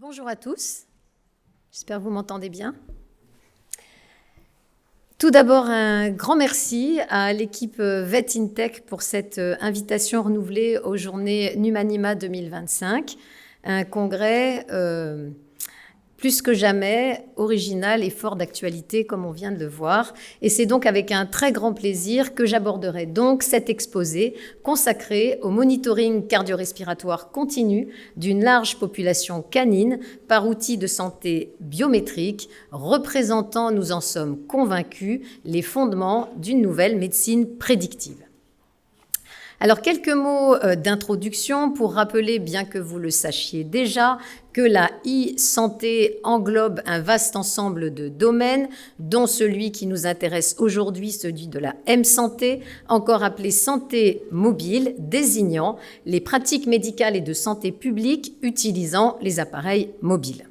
Bonjour à tous, j'espère que vous m'entendez bien. Tout d'abord, un grand merci à l'équipe VetInTech pour cette invitation renouvelée aux Journées Numanima 2025, un congrès plus que jamais original et fort d'actualité, comme on vient de le voir. Et c'est donc avec un très grand plaisir que j'aborderai donc cet exposé consacré au monitoring cardio-respiratoire continu d'une large population canine par outil de santé biométrique, représentant, nous en sommes convaincus, les fondements d'une nouvelle médecine prédictive. Alors, quelques mots d'introduction pour rappeler, bien que vous le sachiez déjà, que la e-santé englobe un vaste ensemble de domaines, dont celui qui nous intéresse aujourd'hui, celui de la M-santé, encore appelée santé mobile, désignant les pratiques médicales et de santé publique utilisant les appareils mobiles.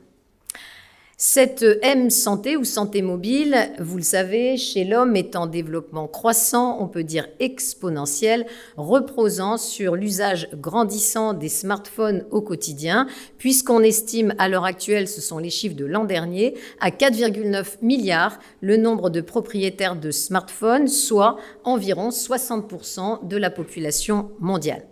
Cette M-santé ou santé mobile, vous le savez, chez l'homme est en développement croissant, on peut dire exponentiel, reposant sur l'usage grandissant des smartphones au quotidien, puisqu'on estime à l'heure actuelle, ce sont les chiffres de l'an dernier, à 4,9 milliards le nombre de propriétaires de smartphones, soit environ 60% de la population mondiale.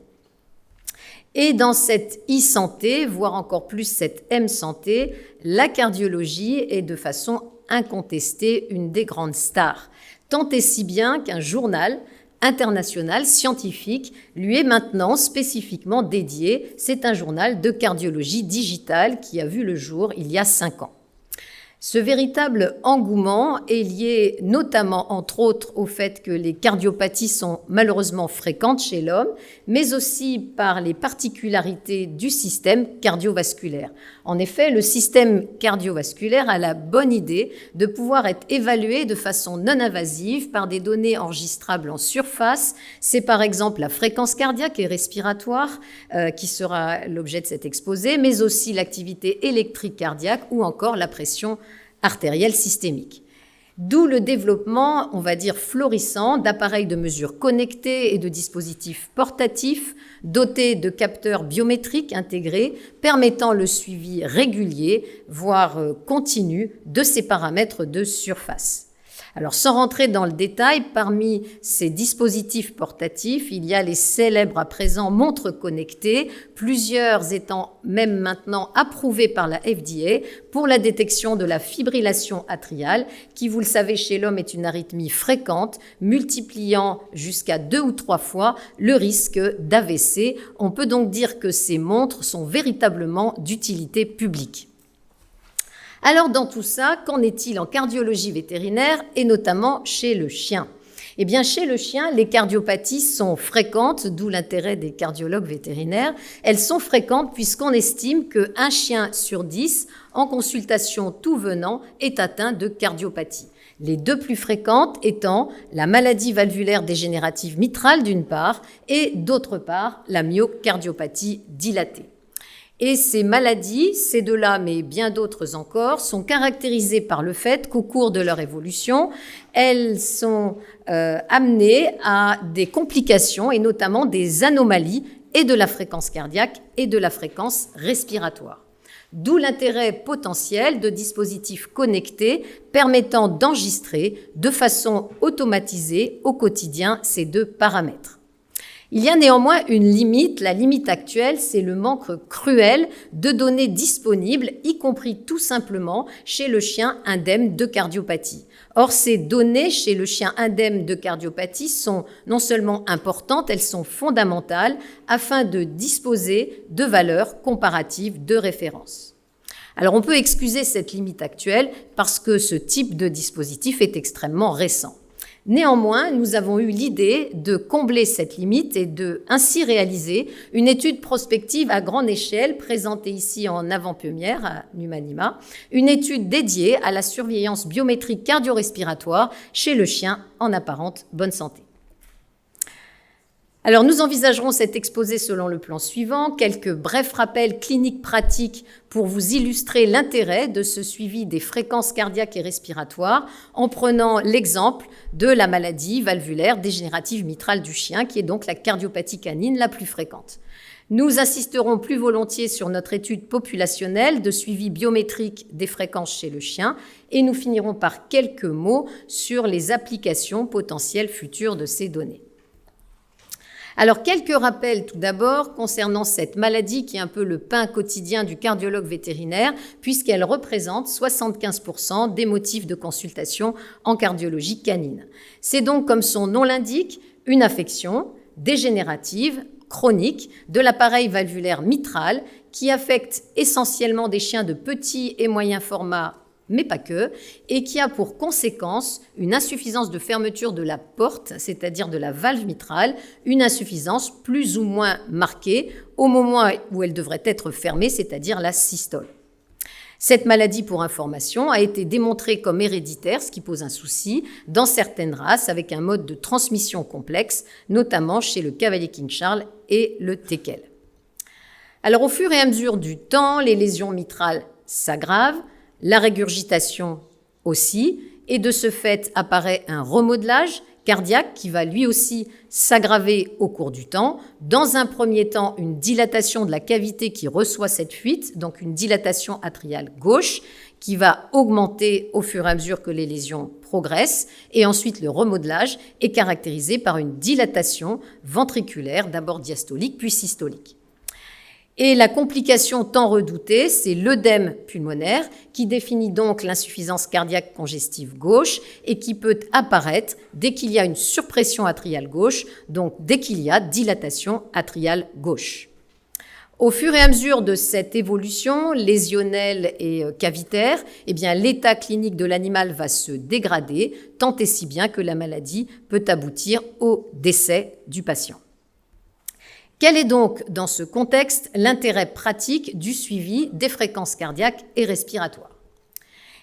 Et dans cette e-santé, voire encore plus cette M-santé, la cardiologie est de façon incontestée une des grandes stars. Tant et si bien qu'un journal international scientifique lui est maintenant spécifiquement dédié. C'est un journal de cardiologie digitale qui a vu le jour il y a 5 ans. Ce véritable engouement est lié notamment, entre autres, au fait que les cardiopathies sont malheureusement fréquentes chez l'homme, mais aussi par les particularités du système cardiovasculaire. En effet, le système cardiovasculaire a la bonne idée de pouvoir être évalué de façon non invasive par des données enregistrables en surface. C'est par exemple la fréquence cardiaque et respiratoire qui sera l'objet de cet exposé, mais aussi l'activité électrique cardiaque ou encore la pression artérielle systémique. D'où le développement, on va dire, florissant d'appareils de mesure connectés et de dispositifs portatifs dotés de capteurs biométriques intégrés permettant le suivi régulier, voire continu, de ces paramètres de surface. Alors, sans rentrer dans le détail, parmi ces dispositifs portatifs, il y a les célèbres à présent montres connectées, plusieurs étant même maintenant approuvées par la FDA pour la détection de la fibrillation atriale, qui, vous le savez, chez l'homme est une arythmie fréquente, multipliant jusqu'à 2 ou 3 fois le risque d'AVC. On peut donc dire que ces montres sont véritablement d'utilité publique. Alors, dans tout ça, qu'en est-il en cardiologie vétérinaire et notamment chez le chien ? Eh bien, chez le chien, les cardiopathies sont fréquentes, d'où l'intérêt des cardiologues vétérinaires. Elles sont fréquentes puisqu'on estime qu'un chien sur 10, en consultation tout venant, est atteint de cardiopathie. Les 2 plus fréquentes étant la maladie valvulaire dégénérative mitrale d'une part et d'autre part la myocardiopathie dilatée. Et ces maladies, ces 2-là, mais bien d'autres encore, sont caractérisées par le fait qu'au cours de leur évolution, elles sont amenées à des complications et notamment des anomalies et de la fréquence cardiaque et de la fréquence respiratoire. D'où l'intérêt potentiel de dispositifs connectés permettant d'enregistrer de façon automatisée au quotidien ces 2 paramètres. Il y a néanmoins une limite. La limite actuelle, c'est le manque cruel de données disponibles, y compris tout simplement chez le chien indemne de cardiopathie. Or, ces données chez le chien indemne de cardiopathie sont non seulement importantes, elles sont fondamentales afin de disposer de valeurs comparatives de référence. Alors, on peut excuser cette limite actuelle parce que ce type de dispositif est extrêmement récent. Néanmoins, nous avons eu l'idée de combler cette limite et de ainsi réaliser une étude prospective à grande échelle présentée ici en avant-première à Numanima, une étude dédiée à la surveillance biométrique cardio-respiratoire chez le chien en apparente bonne santé. Alors, nous envisagerons cet exposé selon le plan suivant, quelques brefs rappels cliniques pratiques pour vous illustrer l'intérêt de ce suivi des fréquences cardiaques et respiratoires en prenant l'exemple de la maladie valvulaire dégénérative mitrale du chien, qui est donc la cardiopathie canine la plus fréquente. Nous insisterons plus volontiers sur notre étude populationnelle de suivi biométrique des fréquences chez le chien et nous finirons par quelques mots sur les applications potentielles futures de ces données. Alors, quelques rappels tout d'abord concernant cette maladie qui est un peu le pain quotidien du cardiologue vétérinaire puisqu'elle représente 75% des motifs de consultation en cardiologie canine. C'est donc, comme son nom l'indique, une affection dégénérative, chronique de l'appareil valvulaire mitral qui affecte essentiellement des chiens de petit et moyen format mais pas que, et qui a pour conséquence une insuffisance de fermeture de la porte, c'est-à-dire de la valve mitrale, une insuffisance plus ou moins marquée au moment où elle devrait être fermée, c'est-à-dire la systole. Cette maladie, pour information, a été démontrée comme héréditaire, ce qui pose un souci, dans certaines races avec un mode de transmission complexe, notamment chez le cavalier King Charles et le teckel. Alors, au fur et à mesure du temps, les lésions mitrales s'aggravent, la régurgitation aussi, et de ce fait apparaît un remodelage cardiaque qui va lui aussi s'aggraver au cours du temps. Dans un premier temps, une dilatation de la cavité qui reçoit cette fuite, donc une dilatation atriale gauche, qui va augmenter au fur et à mesure que les lésions progressent. Et ensuite, le remodelage est caractérisé par une dilatation ventriculaire, d'abord diastolique puis systolique. Et la complication tant redoutée, c'est l'œdème pulmonaire qui définit donc l'insuffisance cardiaque congestive gauche et qui peut apparaître dès qu'il y a une surpression atriale gauche, donc dès qu'il y a dilatation atriale gauche. Au fur et à mesure de cette évolution lésionnelle et cavitaire, eh bien, l'état clinique de l'animal va se dégrader, tant et si bien que la maladie peut aboutir au décès du patient. Quel est donc, dans ce contexte, l'intérêt pratique du suivi des fréquences cardiaques et respiratoires ?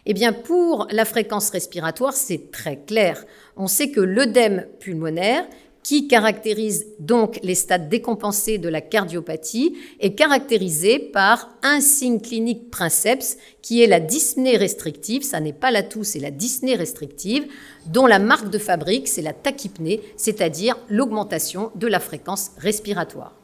Eh bien, pour la fréquence respiratoire, c'est très clair. On sait que l'œdème pulmonaire, qui caractérise donc les stades décompensés de la cardiopathie, est caractérisé par un signe clinique princeps qui est la dyspnée restrictive, ça n'est pas la toux, c'est la dyspnée restrictive, dont la marque de fabrique, c'est la tachypnée, c'est-à-dire l'augmentation de la fréquence respiratoire.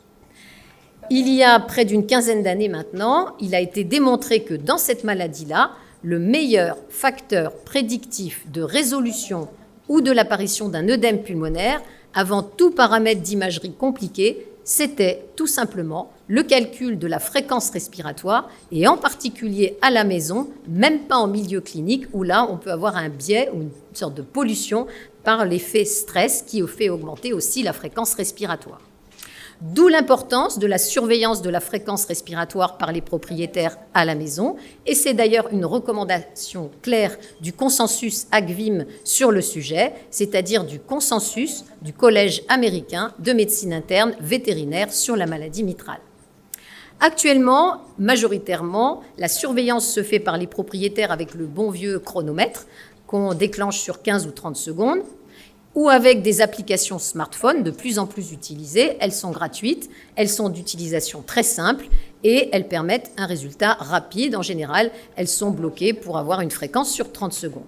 Il y a près d'une quinzaine d'années maintenant, il a été démontré que dans cette maladie-là, le meilleur facteur prédictif de résolution ou de l'apparition d'un œdème pulmonaire, avant tout paramètre d'imagerie compliqué, c'était tout simplement le calcul de la fréquence respiratoire et en particulier à la maison, même pas en milieu clinique où là on peut avoir un biais ou une sorte de pollution par l'effet stress qui fait augmenter aussi la fréquence respiratoire. D'où l'importance de la surveillance de la fréquence respiratoire par les propriétaires à la maison. Et c'est d'ailleurs une recommandation claire du consensus ACVIM sur le sujet, c'est-à-dire du consensus du Collège américain de médecine interne vétérinaire sur la maladie mitrale. Actuellement, majoritairement, la surveillance se fait par les propriétaires avec le bon vieux chronomètre qu'on déclenche sur 15 ou 30 secondes, ou avec des applications smartphone de plus en plus utilisées. Elles sont gratuites, elles sont d'utilisation très simple et elles permettent un résultat rapide. En général, elles sont bloquées pour avoir une fréquence sur 30 secondes.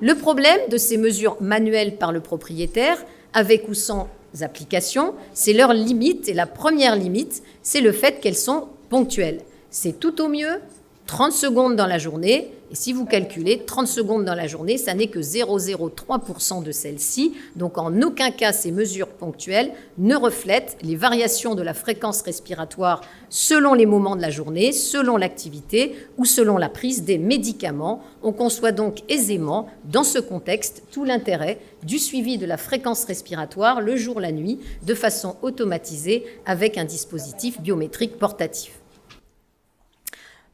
Le problème de ces mesures manuelles par le propriétaire, avec ou sans application, c'est leur limite. Et la première limite, c'est le fait qu'elles sont ponctuelles. C'est tout au mieux 30 secondes dans la journée, et si vous calculez 30 secondes dans la journée, ça n'est que 0,03% de celles-ci. Donc en aucun cas, ces mesures ponctuelles ne reflètent les variations de la fréquence respiratoire selon les moments de la journée, selon l'activité ou selon la prise des médicaments. On conçoit donc aisément, dans ce contexte, tout l'intérêt du suivi de la fréquence respiratoire le jour, la nuit, de façon automatisée avec un dispositif biométrique portatif.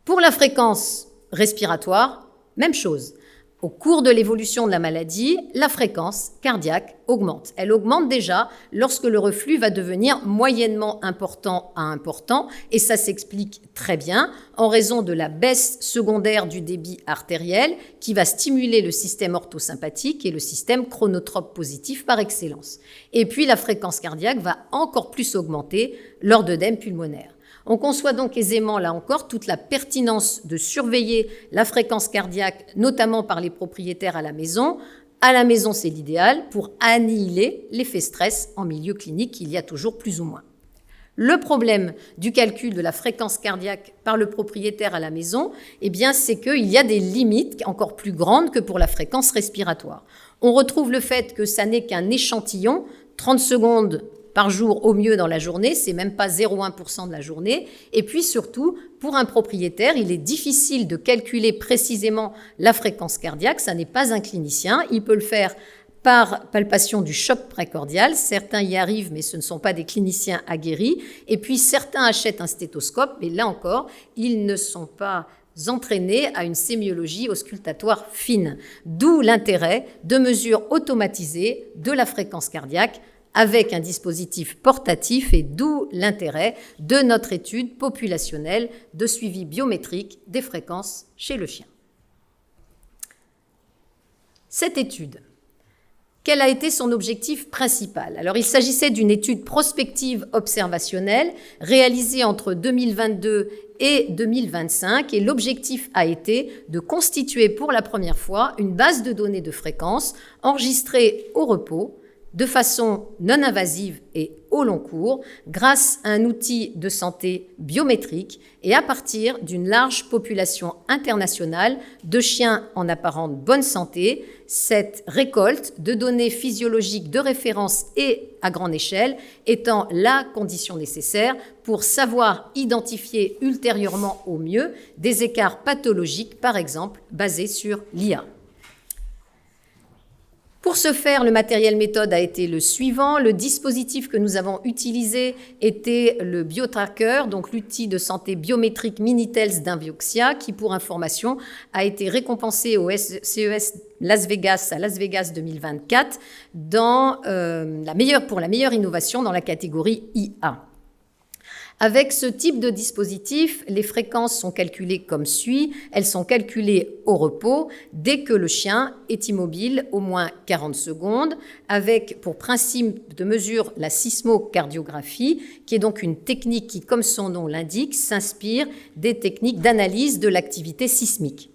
Pour la fréquence respiratoire, même chose. Au cours de l'évolution de la maladie, la fréquence cardiaque augmente. Elle augmente déjà lorsque le reflux va devenir moyennement important à important, et ça s'explique très bien en raison de la baisse secondaire du débit artériel qui va stimuler le système orthosympathique et le système chronotrope positif par excellence. Et puis la fréquence cardiaque va encore plus augmenter lors d'œdème pulmonaire. On conçoit donc aisément, là encore, toute la pertinence de surveiller la fréquence cardiaque, notamment par les propriétaires à la maison. À la maison, c'est l'idéal pour annihiler l'effet stress en milieu clinique qu'il y a toujours plus ou moins. Le problème du calcul de la fréquence cardiaque par le propriétaire à la maison, eh bien, c'est qu'il y a des limites encore plus grandes que pour la fréquence respiratoire. On retrouve le fait que ça n'est qu'un échantillon, 30 secondes par jour au mieux dans la journée, c'est même pas 0,1% de la journée. Et puis surtout, pour un propriétaire, il est difficile de calculer précisément la fréquence cardiaque, ça n'est pas un clinicien, il peut le faire par palpation du choc précordial. Certains y arrivent, mais ce ne sont pas des cliniciens aguerris. Et puis certains achètent un stéthoscope, mais là encore, ils ne sont pas entraînés à une sémiologie auscultatoire fine. D'où l'intérêt de mesures automatisées de la fréquence cardiaque avec un dispositif portatif et d'où l'intérêt de notre étude populationnelle de suivi biométrique des fréquences chez le chien. Cette étude, quel a été son objectif principal? Alors, il s'agissait d'une étude prospective observationnelle réalisée entre 2022 et 2025 et l'objectif a été de constituer pour la première fois une base de données de fréquences enregistrée au repos de façon non invasive et au long cours grâce à un outil de santé biométrique et à partir d'une large population internationale de chiens en apparente bonne santé. Cette récolte de données physiologiques de référence et à grande échelle étant la condition nécessaire pour savoir identifier ultérieurement au mieux des écarts pathologiques, par exemple basés sur l'IA. Pour ce faire, le matériel méthode a été le suivant. Le dispositif que nous avons utilisé était le BioTracker, donc l'outil de santé biométrique Minitels d'Invioxia, qui, pour information, a été récompensé au CES Las Vegas à Las Vegas 2024 pour la meilleure innovation dans la catégorie IA. Avec ce type de dispositif, les fréquences sont calculées comme suit. Elles sont calculées au repos dès que le chien est immobile au moins 40 secondes, avec pour principe de mesure la sismocardiographie, qui est donc une technique qui, comme son nom l'indique, s'inspire des techniques d'analyse de l'activité sismique.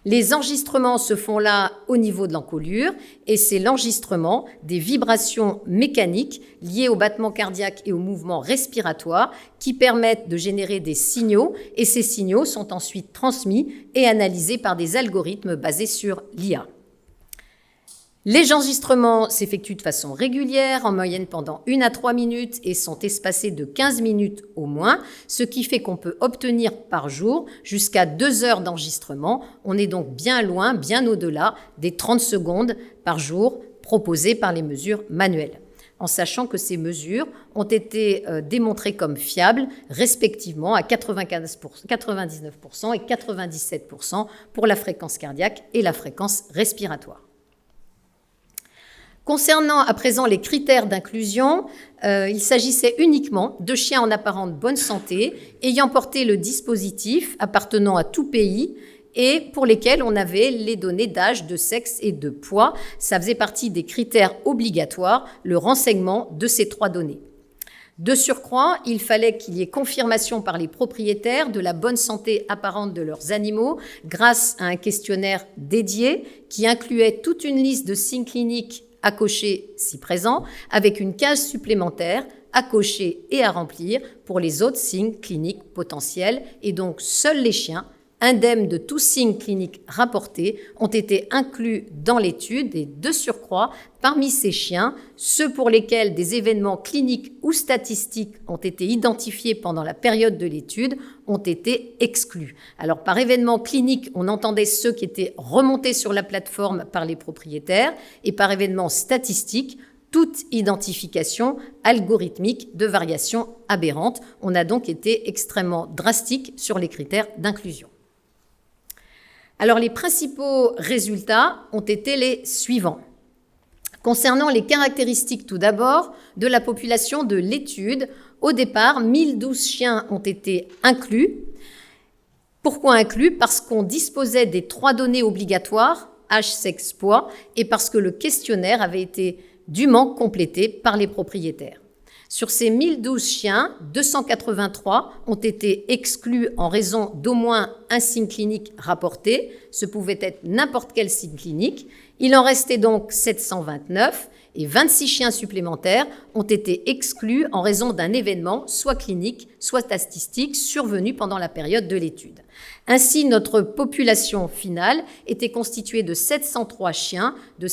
Les enregistrements se font là au niveau de l'encolure et c'est l'enregistrement des vibrations mécaniques liées au battement cardiaque et au mouvement respiratoire qui permettent de générer des signaux et ces signaux sont ensuite transmis et analysés par des algorithmes basés sur l'IA. Les enregistrements s'effectuent de façon régulière, en moyenne pendant 1 à 3 minutes et sont espacés de 15 minutes au moins, ce qui fait qu'on peut obtenir par jour jusqu'à 2 heures d'enregistrement. On est donc bien loin, bien au-delà des 30 secondes par jour proposées par les mesures manuelles, en sachant que ces mesures ont été démontrées comme fiables, respectivement à 99% et 97% pour la fréquence cardiaque et la fréquence respiratoire. Concernant à présent les critères d'inclusion, il s'agissait uniquement de chiens en apparente bonne santé, ayant porté le dispositif appartenant à tout pays et pour lesquels on avait les données d'âge, de sexe et de poids. Ça faisait partie des critères obligatoires, le renseignement de ces 3 données. De surcroît, il fallait qu'il y ait confirmation par les propriétaires de la bonne santé apparente de leurs animaux grâce à un questionnaire dédié qui incluait toute une liste de signes cliniques à cocher si présent, avec une case supplémentaire à cocher et à remplir pour les autres signes cliniques potentiels. Et donc, seuls les chiens, indemnes de tout signe clinique rapporté, ont été inclus dans l'étude et de surcroît, parmi ces chiens, ceux pour lesquels des événements cliniques ou statistiques ont été identifiés pendant la période de l'étude ont été exclus. Alors, par événement clinique, on entendait ceux qui étaient remontés sur la plateforme par les propriétaires et par événement statistique, toute identification algorithmique de variations aberrantes. On a donc été extrêmement drastique sur les critères d'inclusion. Alors, les principaux résultats ont été les suivants. Concernant les caractéristiques tout d'abord de la population de l'étude, au départ, 1012 chiens ont été inclus. Pourquoi inclus? Parce qu'on disposait des 3 données obligatoires, âge, sexe, poids, et parce que le questionnaire avait été dûment complété par les propriétaires. Sur ces 1012 chiens, 283 ont été exclus en raison d'au moins un signe clinique rapporté. Ce pouvait être n'importe quel signe clinique. Il en restait donc 729 et 26 chiens supplémentaires ont été exclus en raison d'un événement soit clinique, soit statistique survenu pendant la période de l'étude. Ainsi, notre population finale était constituée de 703 chiens de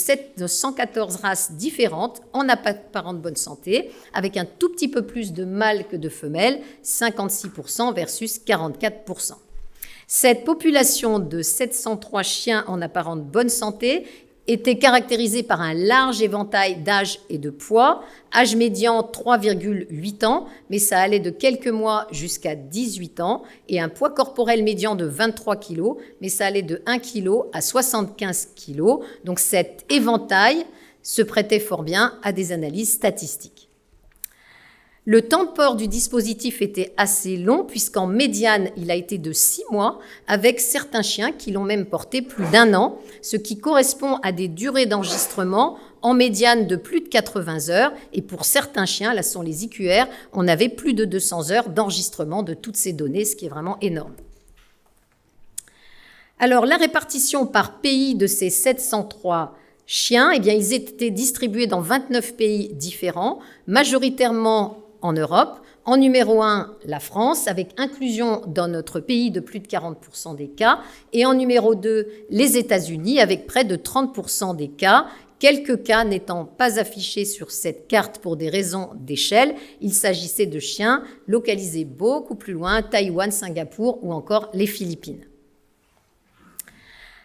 114 races différentes en apparente bonne santé, avec un tout petit peu plus de mâles que de femelles, 56% versus 44%. Cette population de 703 chiens en apparente bonne santé était caractérisée par un large éventail d'âge et de poids, âge médian 3,8 ans, mais ça allait de quelques mois jusqu'à 18 ans, et un poids corporel médian de 23 kg, mais ça allait de 1 kg à 75 kg. Donc cet éventail se prêtait fort bien à des analyses statistiques. Le temps de port du dispositif était assez long puisqu'en médiane, il a été de 6 mois, avec certains chiens qui l'ont même porté plus d'1 an, ce qui correspond à des durées d'enregistrement en médiane de plus de 80 heures. Et pour certains chiens, là sont les IQR, on avait plus de 200 heures d'enregistrement de toutes ces données, ce qui est vraiment énorme. Alors, la répartition par pays de ces 703 chiens, eh bien, ils étaient distribués dans 29 pays différents, majoritairement en Europe. En numéro 1, la France, avec inclusion dans notre pays de plus de 40% des cas. Et en numéro 2, les États-Unis, avec près de 30% des cas. Quelques cas n'étant pas affichés sur cette carte pour des raisons d'échelle. Il s'agissait de chiens localisés beaucoup plus loin, Taïwan, Singapour ou encore les Philippines.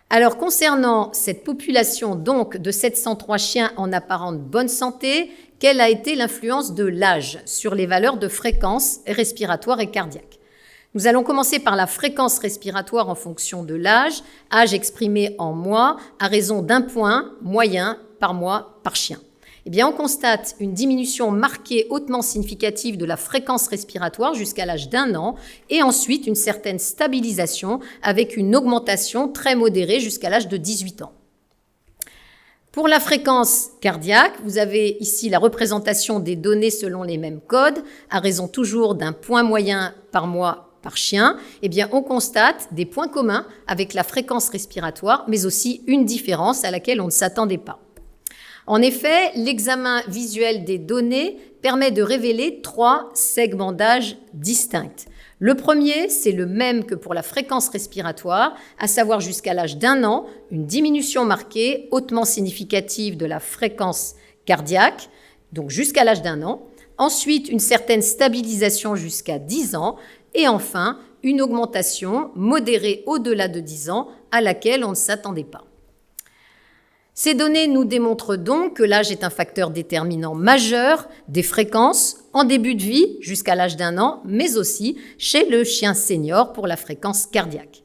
Alors, concernant cette population donc de 703 chiens en apparente bonne santé, quelle a été l'influence de l'âge sur les valeurs de fréquence respiratoire et cardiaque? Nous allons commencer par la fréquence respiratoire en fonction de l'âge, âge exprimé en mois, à raison d'1 point moyen par mois par chien. Eh bien, on constate une diminution marquée hautement significative de la fréquence respiratoire jusqu'à l'âge d'1 an et ensuite une certaine stabilisation avec une augmentation très modérée jusqu'à l'âge de 18 ans. Pour la fréquence cardiaque, vous avez ici la représentation des données selon les mêmes codes, à raison toujours d'1 point moyen par mois par chien. Eh bien, on constate des points communs avec la fréquence respiratoire, mais aussi une différence à laquelle on ne s'attendait pas. En effet, l'examen visuel des données permet de révéler 3 segments d'âge distincts. Le premier, c'est le même que pour la fréquence respiratoire, à savoir jusqu'à l'âge d'1 an, une diminution marquée hautement significative de la fréquence cardiaque, donc jusqu'à l'âge d'1 an. Ensuite, une certaine stabilisation jusqu'à 10 ans. Et enfin, une augmentation modérée au-delà de 10 ans à laquelle on ne s'attendait pas. Ces données nous démontrent donc que l'âge est un facteur déterminant majeur des fréquences en début de vie jusqu'à l'âge d'1 an, mais aussi chez le chien senior pour la fréquence cardiaque.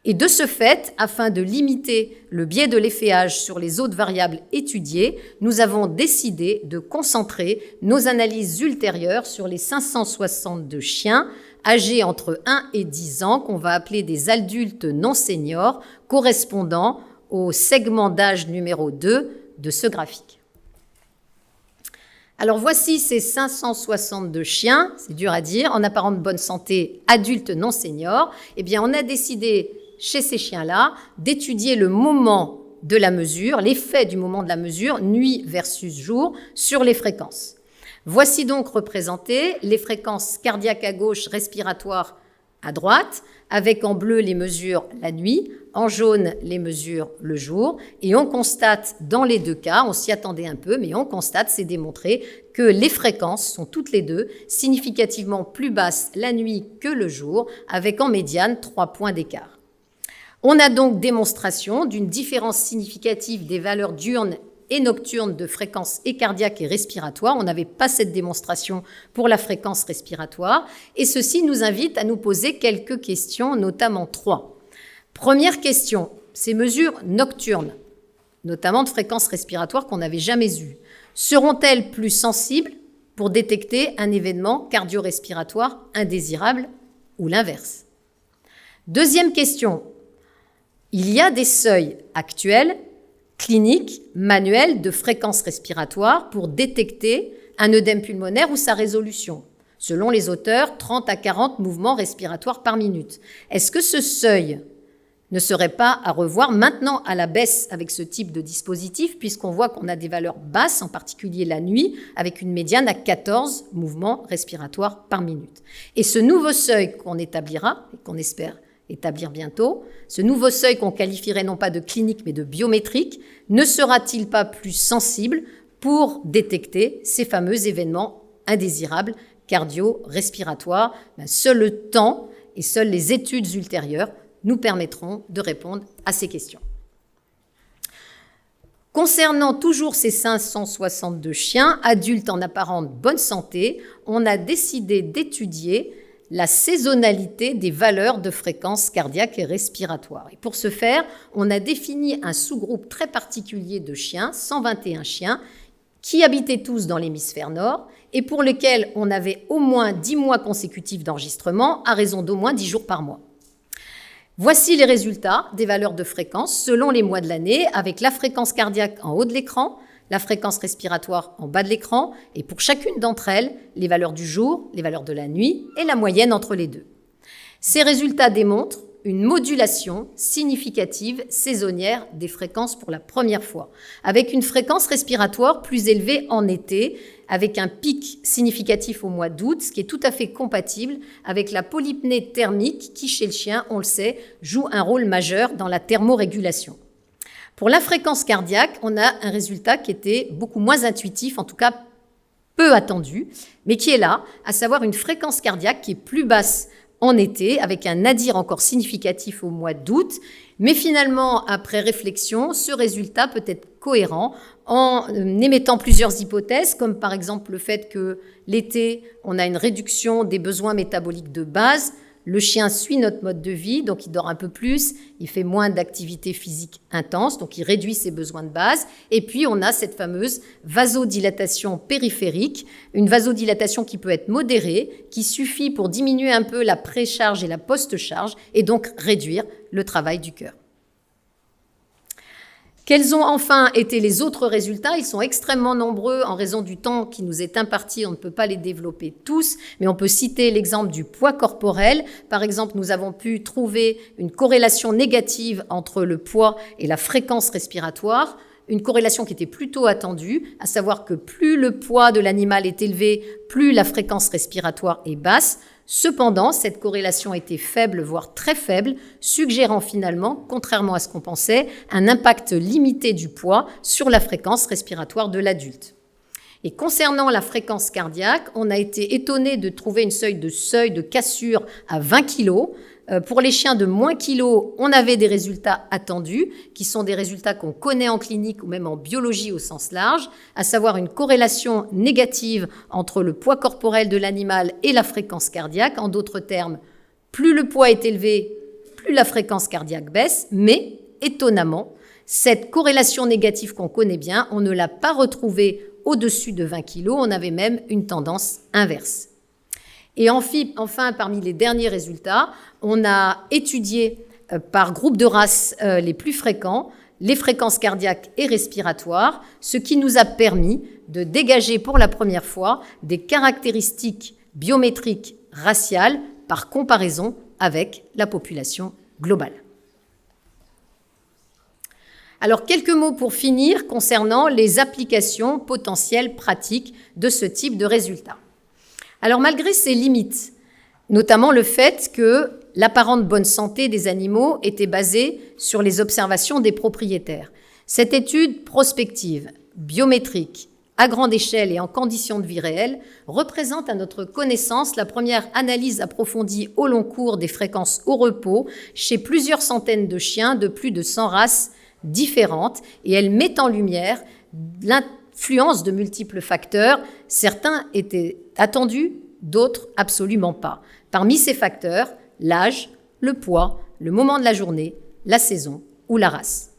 Et de ce fait, afin de limiter le biais de l'effet âge sur les autres variables étudiées, nous avons décidé de concentrer nos analyses ultérieures sur les 562 chiens âgés entre 1 et 10 ans qu'on va appeler des adultes non seniors correspondant au segment d'âge numéro 2 de ce graphique. Alors voici ces 562 chiens, c'est dur à dire, en apparente bonne santé, adultes non seniors. Eh bien, on a décidé chez ces chiens-là d'étudier le moment de la mesure, l'effet du moment de la mesure, nuit versus jour, sur les fréquences. Voici donc représentées les fréquences cardiaques à gauche, respiratoires à droite, avec en bleu les mesures la nuit, en jaune les mesures le jour, et on constate dans les deux cas, on s'y attendait un peu, mais on constate, c'est démontré, que les fréquences sont toutes les deux significativement plus basses la nuit que le jour, avec en médiane 3 points d'écart. On a donc démonstration d'une différence significative des valeurs diurnes et nocturnes de fréquence et cardiaque et respiratoire. On n'avait pas cette démonstration pour la fréquence respiratoire. Et ceci nous invite à nous poser quelques questions, notamment 3. Première question, ces mesures nocturnes, notamment de fréquence respiratoire qu'on n'avait jamais eues, seront-elles plus sensibles pour détecter un événement cardio-respiratoire indésirable ou l'inverse? Deuxième question, il y a des seuils actuels clinique, manuel de fréquence respiratoire pour détecter un œdème pulmonaire ou sa résolution. Selon les auteurs, 30 à 40 mouvements respiratoires par minute. Est-ce que ce seuil ne serait pas à revoir maintenant à la baisse avec ce type de dispositif, puisqu'on voit qu'on a des valeurs basses, en particulier la nuit, avec une médiane à 14 mouvements respiratoires par minute. Et ce nouveau seuil qu'on établira, et qu'on espère établir bientôt, ce nouveau seuil qu'on qualifierait non pas de clinique mais de biométrique, ne sera-t-il pas plus sensible pour détecter ces fameux événements indésirables cardio-respiratoires? Seul le temps et seules les études ultérieures nous permettront de répondre à ces questions. Concernant toujours ces 562 chiens, adultes en apparente bonne santé, on a décidé d'étudier la saisonnalité des valeurs de fréquence cardiaque et respiratoire. Et pour ce faire, on a défini un sous-groupe très particulier de chiens, 121 chiens, qui habitaient tous dans l'hémisphère nord et pour lesquels on avait au moins 10 mois consécutifs d'enregistrement à raison d'au moins 10 jours par mois. Voici les résultats des valeurs de fréquence selon les mois de l'année, avec la fréquence cardiaque en haut de l'écran, la fréquence respiratoire en bas de l'écran, et pour chacune d'entre elles, les valeurs du jour, les valeurs de la nuit et la moyenne entre les deux. Ces résultats démontrent une modulation significative saisonnière des fréquences pour la première fois, avec une fréquence respiratoire plus élevée en été, avec un pic significatif au mois d'août, ce qui est tout à fait compatible avec la polypnée thermique qui, chez le chien, on le sait, joue un rôle majeur dans la thermorégulation. Pour la fréquence cardiaque, on a un résultat qui était beaucoup moins intuitif, en tout cas peu attendu, mais qui est là, à savoir une fréquence cardiaque qui est plus basse en été, avec un nadir encore significatif au mois d'août. Mais finalement, après réflexion, ce résultat peut être cohérent en émettant plusieurs hypothèses, comme par exemple le fait que l'été, on a une réduction des besoins métaboliques de base. Le chien suit notre mode de vie, donc il dort un peu plus, il fait moins d'activité physique intense, donc il réduit ses besoins de base. Et puis, on a cette fameuse vasodilatation périphérique, une vasodilatation qui peut être modérée, qui suffit pour diminuer un peu la précharge et la post-charge, et donc réduire le travail du cœur. Quels ont enfin été les autres résultats? Ils sont extrêmement nombreux en raison du temps qui nous est imparti. On ne peut pas les développer tous, mais on peut citer l'exemple du poids corporel. Par exemple, nous avons pu trouver une corrélation négative entre le poids et la fréquence respiratoire, une corrélation qui était plutôt attendue, à savoir que plus le poids de l'animal est élevé, plus la fréquence respiratoire est basse. Cependant, cette corrélation était faible, voire très faible, suggérant finalement, contrairement à ce qu'on pensait, un impact limité du poids sur la fréquence respiratoire de l'adulte. Et concernant la fréquence cardiaque, on a été étonné de trouver une seuil de cassure à 20 kg. Pour les chiens de moins kilos, on avait des résultats attendus, qui sont des résultats qu'on connaît en clinique ou même en biologie au sens large, à savoir une corrélation négative entre le poids corporel de l'animal et la fréquence cardiaque. En d'autres termes, plus le poids est élevé, plus la fréquence cardiaque baisse, mais étonnamment, cette corrélation négative qu'on connaît bien, on ne l'a pas retrouvée au-dessus de 20 kg, on avait même une tendance inverse. Et enfin, parmi les derniers résultats, on a étudié par groupe de races les plus fréquents, les fréquences cardiaques et respiratoires, ce qui nous a permis de dégager pour la première fois des caractéristiques biométriques raciales par comparaison avec la population globale. Alors, quelques mots pour finir concernant les applications potentielles pratiques de ce type de résultats. Alors, malgré ces limites, notamment le fait que l'apparente bonne santé des animaux était basée sur les observations des propriétaires, cette étude prospective, biométrique, à grande échelle et en conditions de vie réelle, représente à notre connaissance la première analyse approfondie au long cours des fréquences au repos chez plusieurs centaines de chiens de plus de 100 races différentes, et elle met en lumière l'influence de multiples facteurs. Certains étaient attendus, d'autres absolument pas. Parmi ces facteurs, l'âge, le poids, le moment de la journée, la saison ou la race.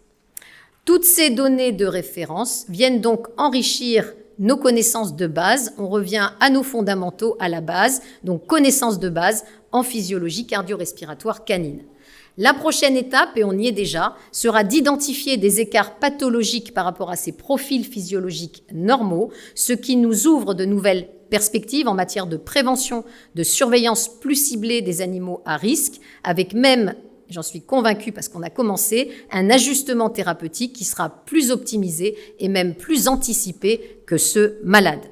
Toutes ces données de référence viennent donc enrichir nos connaissances de base. On revient à nos fondamentaux à la base, donc connaissances de base en physiologie cardio-respiratoire canine. La prochaine étape, et on y est déjà, sera d'identifier des écarts pathologiques par rapport à ces profils physiologiques normaux, ce qui nous ouvre de nouvelles perspectives en matière de prévention, de surveillance plus ciblée des animaux à risque, avec même j'en suis convaincue parce qu'on a commencé, un ajustement thérapeutique qui sera plus optimisé et même plus anticipé que ceux malades.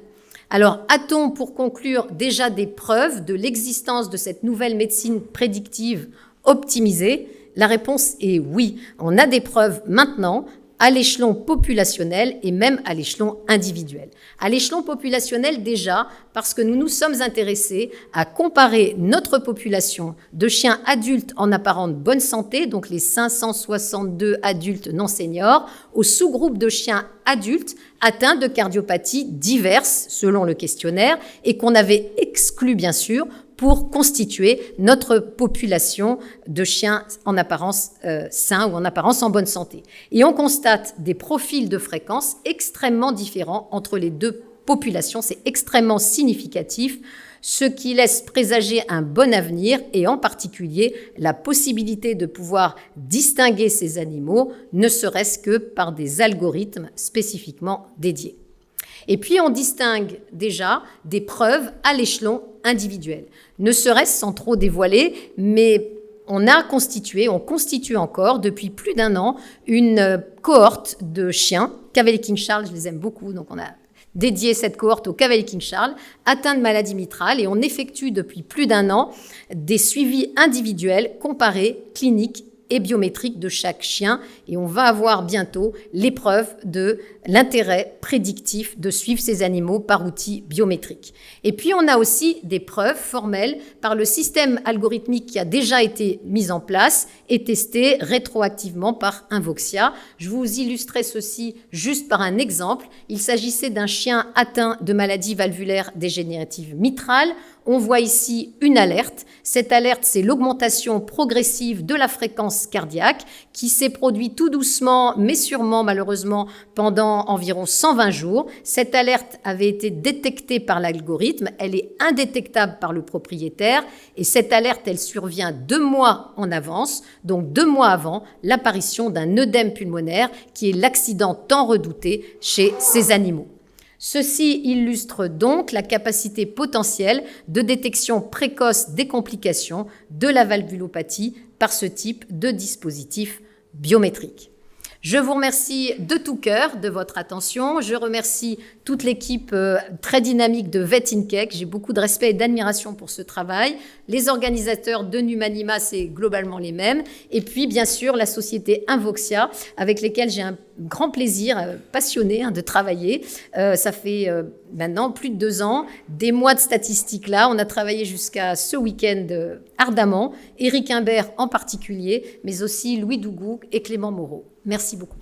Alors, a-t-on, pour conclure, déjà des preuves de l'existence de cette nouvelle médecine prédictive optimisée? La réponse est oui. On a des preuves maintenant à l'échelon populationnel et même à l'échelon individuel. À l'échelon populationnel déjà, parce que nous nous sommes intéressés à comparer notre population de chiens adultes en apparente bonne santé, donc les 562 adultes non seniors, au sous-groupe de chiens adultes atteints de cardiopathies diverses selon le questionnaire et qu'on avait exclu bien sûr pour constituer notre population de chiens en apparence sains ou en apparence en bonne santé. Et on constate des profils de fréquence extrêmement différents entre les deux populations. C'est extrêmement significatif, ce qui laisse présager un bon avenir et en particulier la possibilité de pouvoir distinguer ces animaux, ne serait-ce que par des algorithmes spécifiquement dédiés. Et puis, on distingue déjà des preuves à l'échelon individuel. Ne serait-ce sans trop dévoiler, mais on constitue encore depuis plus d'1 an une cohorte de chiens. Cavalier King Charles, je les aime beaucoup, donc on a dédié cette cohorte au Cavalier King Charles, atteints de maladie mitrale, et on effectue depuis plus d'1 an des suivis individuels, comparés, cliniques et biométriques de chaque chien, et on va avoir bientôt l'épreuve de l'intérêt prédictif de suivre ces animaux par outils biométriques. Et puis on a aussi des preuves formelles par le système algorithmique qui a déjà été mis en place et testé rétroactivement par Invoxia. Je vous illustrerai ceci juste par un exemple. Il s'agissait d'un chien atteint de maladie valvulaire dégénérative mitrale. On voit ici une alerte. Cette alerte, c'est l'augmentation progressive de la fréquence cardiaque qui s'est produite tout doucement, mais sûrement, malheureusement, pendant environ 120 jours. Cette alerte avait été détectée par l'algorithme. Elle est indétectable par le propriétaire. Et cette alerte, elle survient 2 mois en avance, donc 2 mois avant l'apparition d'un œdème pulmonaire qui est l'accident tant redouté chez ces animaux. Ceci illustre donc la capacité potentielle de détection précoce des complications de la valvulopathie par ce type de dispositif biométrique. Je vous remercie de tout cœur de votre attention. Je remercie toute l'équipe très dynamique de Vet Intech. J'ai beaucoup de respect et d'admiration pour ce travail. Les organisateurs de Numanima, c'est globalement les mêmes. Et puis, bien sûr, la société Invoxia, avec lesquelles j'ai un grand plaisir, passionné de travailler. Ça fait maintenant plus de 2 ans, des mois de statistiques là. On a travaillé jusqu'à ce week-end ardemment. Éric Imbert en particulier, mais aussi Louis Dougou et Clément Moreau. Merci beaucoup.